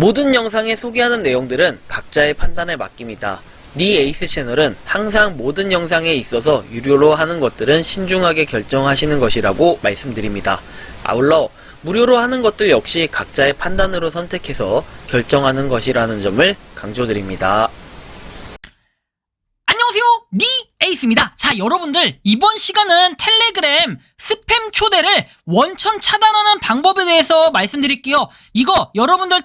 모든 영상에 소개하는 내용들은 각자의 판단에 맡깁니다. 니 에이스 채널은 항상 모든 영상에 있어서 유료로 하는 것들은 신중하게 결정하시는 것이라고 말씀드립니다. 아울러 무료로 하는 것들 역시 각자의 판단으로 선택해서 결정하는 것이라는 점을 강조드립니다. 안녕하세요, 니 에이스입니다. 자, 여러분들, 이번 시간은 텔레그램 스팸 초대를 원천 차단하는 방법에 대해서 말씀드릴게요. 이거 여러분들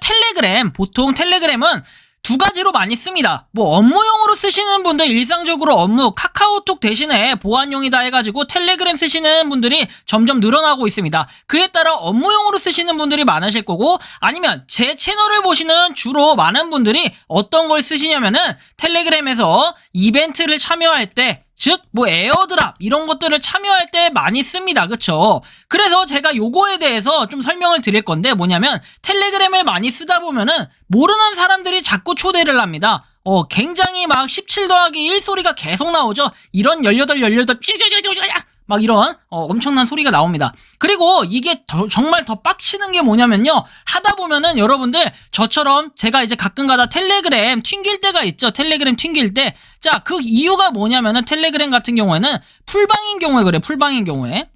보통 텔레그램은 두 가지로 많이 씁니다. 뭐 업무용으로 쓰시는 분들, 일상적으로 업무 카카오톡 대신에 보안용이다 해가지고 텔레그램 쓰시는 분들이 점점 늘어나고 있습니다. 그에 따라 업무용으로 쓰시는 분들이 많으실 거고, 아니면 제 채널을 보시는 주로 많은 분들이 어떤 걸 쓰시냐면은 텔레그램에서 이벤트를 참여할 때, 즉 뭐 에어드랍 이런 것들을 참여할 때 많이 씁니다. 그쵸? 그래서 제가 요거에 대해서 좀 설명을 드릴 건데, 뭐냐면 텔레그램을 많이 쓰다 보면은 모르는 사람들이 자꾸 초대를 합니다. 굉장히 막 17 더하기 1 소리가 계속 나오죠. 이런 18 막 이런 엄청난 소리가 나옵니다. 그리고 이게 정말 더 빡치는 게 뭐냐면요, 하다 보면은 여러분들 저처럼 제가 이제 가끔가다 텔레그램 튕길 때가 있죠. 텔레그램 튕길 때. 자, 그 이유가 뭐냐면은 텔레그램 같은 경우에는 풀방인 경우에 그래. 풀방인 경우에.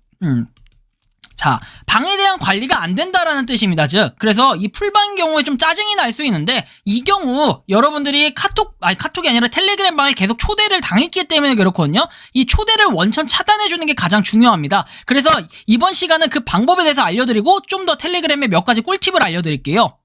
자, 방에 대한 관리가 안 된다라는 뜻입니다. 즉, 그래서 이 풀방인 경우에 좀 짜증이 날 수 있는데, 이 경우 여러분들이 카톡이 아니라 텔레그램 방을 계속 초대를 당했기 때문에 그렇거든요. 이 초대를 원천 차단해주는 게 가장 중요합니다. 그래서 이번 시간은 그 방법에 대해서 알려드리고, 좀 더 텔레그램의 몇 가지 꿀팁을 알려드릴게요.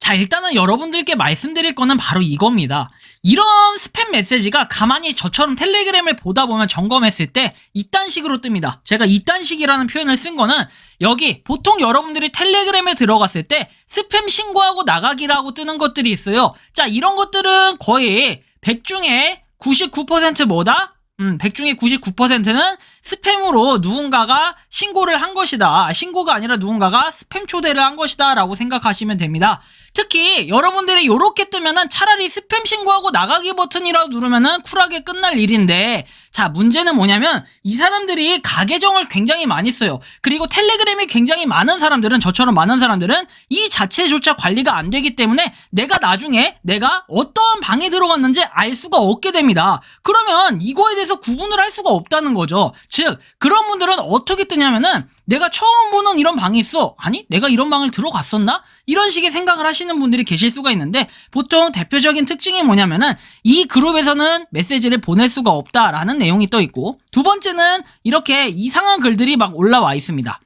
자, 일단은 여러분들께 말씀드릴 거는 바로 이겁니다. 이런 스팸 메시지가 가만히 저처럼 텔레그램을 보다 보면 점검했을 때 이딴 식으로 뜹니다. 제가 이딴 식이라는 표현을 쓴 거는, 여기 보통 여러분들이 텔레그램에 들어갔을 때 스팸 신고하고 나가기라고 뜨는 것들이 있어요. 자, 이런 것들은 거의 100 중에 99% 뭐다? 100 중에 99%는 스팸으로 누군가가 신고를 한 것이다. 신고가 아니라 누군가가 스팸 초대를 한 것이다 라고 생각하시면 됩니다. 특히 여러분들이 요렇게 뜨면은 차라리 스팸 신고하고 나가기 버튼이라도 누르면은 쿨하게 끝날 일인데, 자, 문제는 뭐냐면 이 사람들이 가계정을 굉장히 많이 써요. 그리고 텔레그램이 굉장히 많은 사람들은, 저처럼 많은 사람들은 이 자체조차 관리가 안 되기 때문에 내가 나중에 내가 어떤 방에 들어갔는지 알 수가 없게 됩니다. 그러면 이거에 대해서 구분을 할 수가 없다는 거죠. 즉, 그런 분들은 어떻게 뜨냐면은, 내가 처음 보는 이런 방이 있어. 아니, 내가 이런 방을 들어갔었나? 이런 식의 생각을 하시는 분들이 계실 수가 있는데, 보통 대표적인 특징이 뭐냐면은 이 그룹에서는 메시지를 보낼 수가 없다라는 내용이 떠 있고, 두 번째는 이렇게 이상한 글들이 막 올라와 있습니다.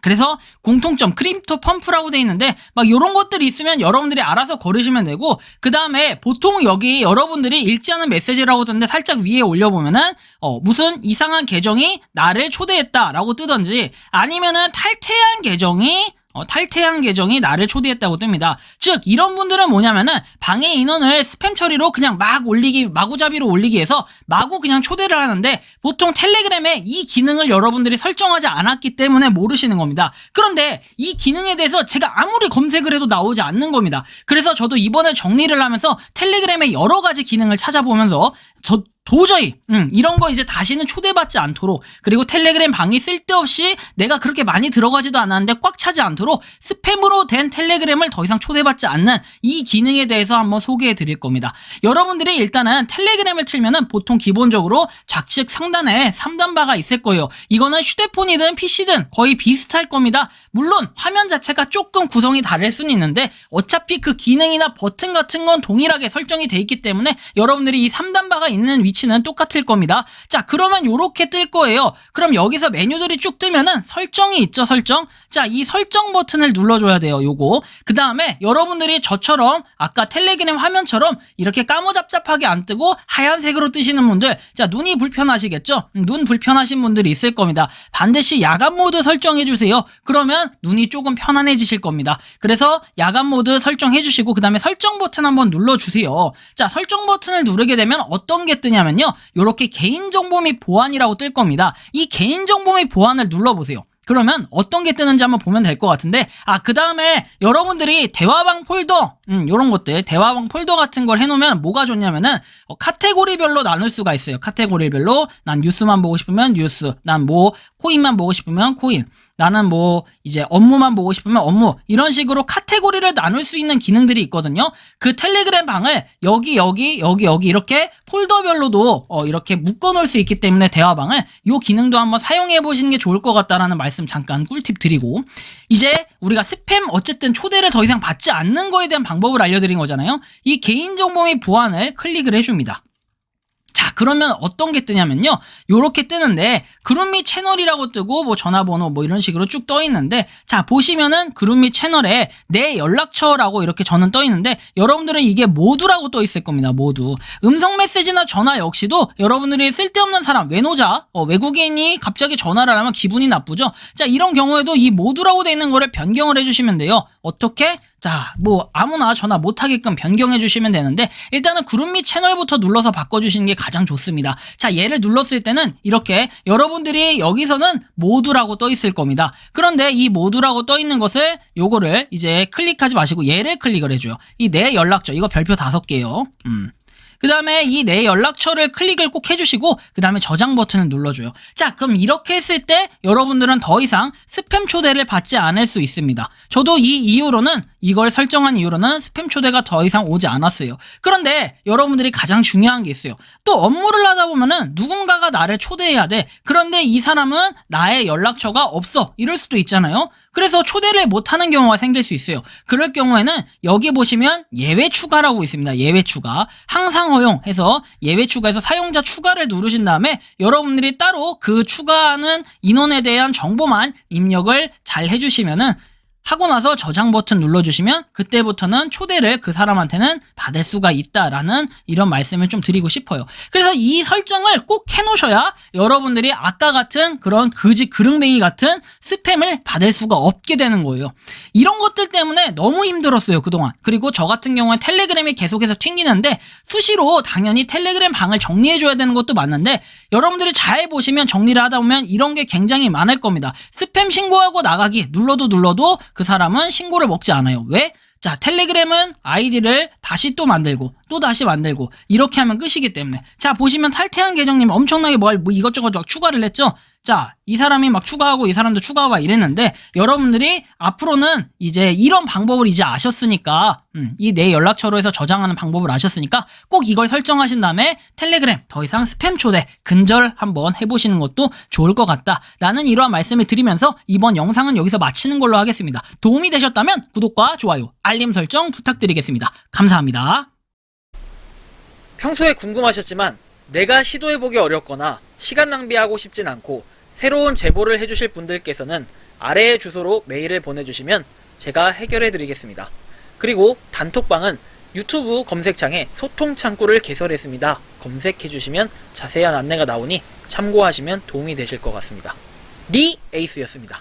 그래서 공통점 크립토 펌프라고 돼 있는데, 막 요런 것들이 있으면 여러분들이 알아서 거르시면 되고, 그 다음에 보통 여기 여러분들이 읽지 않은 메시지라고 뜨는데 살짝 위에 올려보면은 무슨 이상한 계정이 나를 초대했다라고 뜨던지, 아니면은 탈퇴한 계정이 나를 초대했다고 뜹니다. 즉, 이런 분들은 뭐냐면은 방의 인원을 스팸 처리로 그냥 마구잡이로 올리기 위해서 마구 그냥 초대를 하는데, 보통 텔레그램에 이 기능을 여러분들이 설정하지 않았기 때문에 모르시는 겁니다. 그런데 이 기능에 대해서 제가 아무리 검색을 해도 나오지 않는 겁니다. 그래서 저도 이번에 정리를 하면서 텔레그램의 여러 가지 기능을 찾아보면서 도저히 이런 거 이제 다시는 초대받지 않도록, 그리고 텔레그램 방이 쓸데없이 내가 그렇게 많이 들어가지도 않았는데 꽉 차지 않도록 스팸으로 된 텔레그램을 더 이상 초대받지 않는 이 기능에 대해서 한번 소개해 드릴 겁니다. 여러분들이 일단은 텔레그램을 틀면은 보통 기본적으로 좌측 상단에 3단바가 있을 거예요. 이거는 휴대폰이든 PC든 거의 비슷할 겁니다. 물론 화면 자체가 조금 구성이 다를 수는 있는데, 어차피 그 기능이나 버튼 같은 건 동일하게 설정이 돼 있기 때문에 여러분들이 이 3단바가 있는 위치는 똑같을 겁니다. 자, 그러면 요렇게 뜰 거예요. 그럼 여기서 메뉴들이 쭉 뜨면은 설정이 있죠, 설정. 자, 이 설정 버튼을 눌러줘야 돼요, 요거. 그 다음에 여러분들이 저처럼 아까 텔레그램 화면처럼 이렇게 까무잡잡하게 안 뜨고 하얀색으로 뜨시는 분들, 자, 눈이 불편하시겠죠? 눈 불편하신 분들이 있을 겁니다. 반드시 야간 모드 설정해주세요. 그러면 눈이 조금 편안해지실 겁니다. 그래서 야간 모드 설정해주시고, 그 다음에 설정 버튼 한번 눌러주세요. 자, 설정 버튼을 누르게 되면 어떤 게 뜨냐면요, 요렇게 개인정보 및 보안이라고 뜰 겁니다. 이 개인정보 및 보안을 눌러보세요. 그러면 어떤 게 뜨는지 한번 보면 될 것 같은데, 그 다음에 여러분들이 대화방 폴더, 요런 것들, 대화방 폴더 같은 걸 해놓으면 뭐가 좋냐면은, 카테고리별로 나눌 수가 있어요. 카테고리별로, 난 뉴스만 보고 싶으면 뉴스, 난 뭐, 코인만 보고 싶으면 코인, 나는 뭐 이제 업무만 보고 싶으면 업무 이런 식으로 카테고리를 나눌 수 있는 기능들이 있거든요. 그 텔레그램 방을 여기 이렇게 폴더별로도 이렇게 묶어 놓을 수 있기 때문에 대화방을 요 기능도 한번 사용해 보시는 게 좋을 것 같다라는 말씀 잠깐 꿀팁 드리고, 이제 우리가 스팸 어쨌든 초대를 더 이상 받지 않는 거에 대한 방법을 알려드린 거잖아요. 이 개인정보 및 보안을 클릭을 해줍니다. 자, 그러면 어떤 게 뜨냐면요, 요렇게 뜨는데 그룹 및 채널이라고 뜨고 뭐 전화번호 뭐 이런 식으로 쭉 떠 있는데, 자 보시면은 그룹 및 채널에 내 연락처라고 이렇게 저는 떠 있는데, 여러분들은 이게 모두라고 떠 있을 겁니다. 모두. 음성 메시지나 전화 역시도 여러분들이 쓸데없는 사람, 외노자, 외국인이 갑자기 전화를 하면 기분이 나쁘죠. 자, 이런 경우에도 이 모두라고 돼 있는 거를 변경을 해주시면 돼요. 어떻게? 자, 뭐 아무나 전화 못하게끔 변경해 주시면 되는데, 일단은 그룹 및 채널부터 눌러서 바꿔주시는 게 가장 좋습니다. 자, 얘를 눌렀을 때는 이렇게 여러분들이 여기서는 모두라고 떠 있을 겁니다. 그런데 이 모두라고 떠 있는 것을 요거를 이제 클릭하지 마시고 얘를 클릭을 해줘요. 이 내 연락처, 이거 별표 5개요. 그 다음에 이 내 연락처를 클릭을 꼭 해주시고 그 다음에 저장 버튼을 눌러줘요. 자, 그럼 이렇게 했을 때 여러분들은 더 이상 스팸 초대를 받지 않을 수 있습니다. 저도 이걸 설정한 이후로는 스팸 초대가 더 이상 오지 않았어요. 그런데 여러분들이 가장 중요한 게 있어요. 또 업무를 하다 보면은 누군가가 나를 초대해야 돼. 그런데 이 사람은 나의 연락처가 없어. 이럴 수도 있잖아요. 그래서 초대를 못하는 경우가 생길 수 있어요. 그럴 경우에는 여기 보시면 예외 추가라고 있습니다. 예외 추가. 항상 허용해서 예외 추가해서 사용자 추가를 누르신 다음에 여러분들이 따로 그 추가하는 인원에 대한 정보만 입력을 잘 해주시면은, 하고 나서 저장 버튼 눌러주시면 그때부터는 초대를 그 사람한테는 받을 수가 있다라는 이런 말씀을 좀 드리고 싶어요. 그래서 이 설정을 꼭 해놓으셔야 여러분들이 아까 같은 그런 그지 그릉뱅이 같은 스팸을 받을 수가 없게 되는 거예요. 이런 것들 때문에 너무 힘들었어요, 그동안. 그리고 저 같은 경우는 텔레그램이 계속해서 튕기는데 수시로 당연히 텔레그램 방을 정리해줘야 되는 것도 맞는데, 여러분들이 잘 보시면 정리를 하다 보면 이런 게 굉장히 많을 겁니다. 스팸 신고하고 나가기 눌러도 그 사람은 신고를 먹지 않아요. 왜? 자, 텔레그램은 아이디를 다시 또 만들고 또 다시 만들고 이렇게 하면 끝이기 때문에. 자, 보시면 탈퇴한 계정님 엄청나게 뭐 이것저것 추가를 했죠. 자, 이 사람이 막 추가하고 이 사람도 추가하고 이랬는데, 여러분들이 앞으로는 이제 이런 방법을 이제 아셨으니까, 이 내 연락처로 해서 저장하는 방법을 아셨으니까 꼭 이걸 설정하신 다음에 텔레그램 더 이상 스팸 초대 근절 한번 해보시는 것도 좋을 것 같다라는 이러한 말씀을 드리면서 이번 영상은 여기서 마치는 걸로 하겠습니다. 도움이 되셨다면 구독과 좋아요, 알림 설정 부탁드리겠습니다. 감사합니다. 평소에 궁금하셨지만 내가 시도해보기 어렵거나 시간 낭비하고 싶진 않고 새로운 제보를 해주실 분들께서는 아래의 주소로 메일을 보내주시면 제가 해결해드리겠습니다. 그리고 단톡방은 유튜브 검색창에 소통 창구를 개설했습니다. 검색해주시면 자세한 안내가 나오니 참고하시면 도움이 되실 것 같습니다. 리 에이스였습니다.